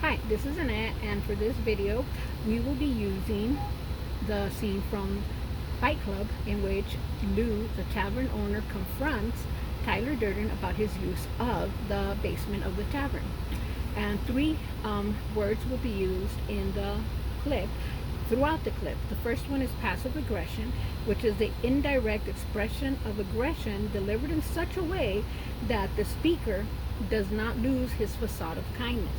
Hi, this is Annette, and for this video, we will be using the scene from Fight Club in which Lou, the tavern owner, confronts Tyler Durden about his use of the basement of the tavern. And three words will be used in the clip, throughout the clip. The first one is passive aggression, which is the indirect expression of aggression delivered in such a way that the speaker does not lose his facade of kindness.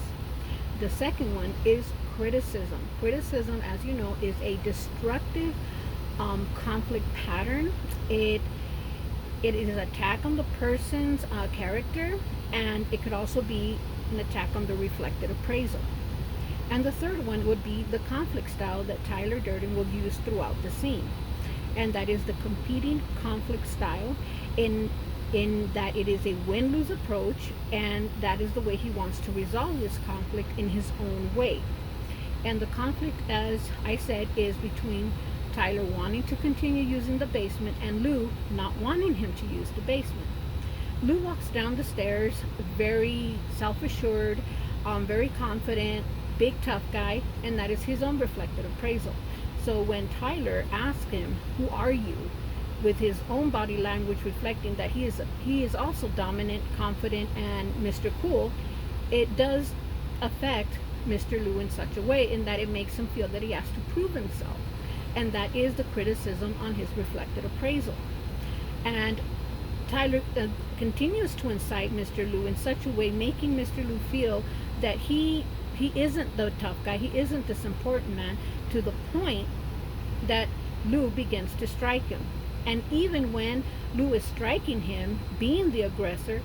The second one is criticism. Criticism, as you know, is a destructive conflict pattern. It is an attack on the person's character, and it could also be an attack on the reflected appraisal. And the third one would be the conflict style that Tyler Durden will use throughout the scene, and that is the competing conflict style in that it is a win-lose approach, and that is the way he wants to resolve this conflict in his own way. And the conflict, as I said, is between Tyler wanting to continue using the basement and Lou not wanting him to use the basement. Lou walks down the stairs very self-assured, very confident, big tough guy, and that is his own reflected appraisal. So when Tyler asks him, "Who are you?" with his own body language reflecting that he is also dominant, confident, and Mr. Cool, it does affect Mr. Lou in such a way in that it makes him feel that he has to prove himself. And that is the criticism on his reflected appraisal. And Tyler continues to incite Mr. Lou in such a way, making Mr. Lou feel that he isn't the tough guy, he isn't this important man, to the point that Lou begins to strike him. And even when Lou is striking him, being the aggressor,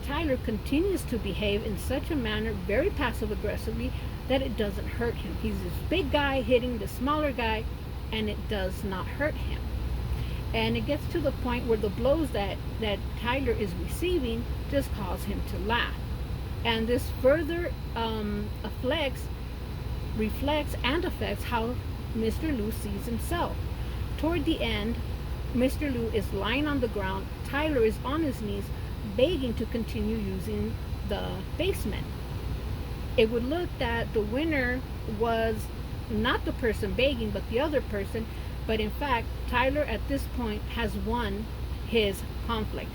Tyler continues to behave in such a manner, very passive aggressively, that it doesn't hurt him. He's this big guy hitting the smaller guy, and it does not hurt him. And it gets to the point where the blows that Tyler is receiving just cause him to laugh. And this further reflects and affects how Mr. Lou sees himself. Toward the end, Mr. Lou is lying on the ground. Tyler is on his knees, begging to continue using the basement. It would look that the winner was not the person begging, but the other person. But in fact, Tyler at this point has won his conflict.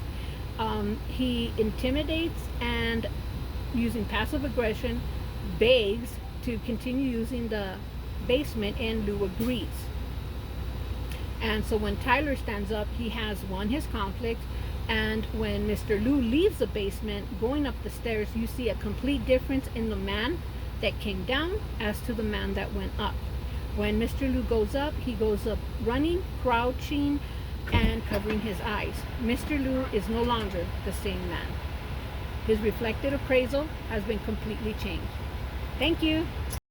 He intimidates and, using passive aggression, begs to continue using the basement, and Lou agrees. And so when Tyler stands up, he has won his conflict. And when Mr. Lou leaves the basement, going up the stairs, you see a complete difference in the man that came down as to the man that went up. When Mr. Lou goes up, he goes up running, crouching, and covering his eyes. Mr. Lou is no longer the same man. His reflected appraisal has been completely changed. Thank you.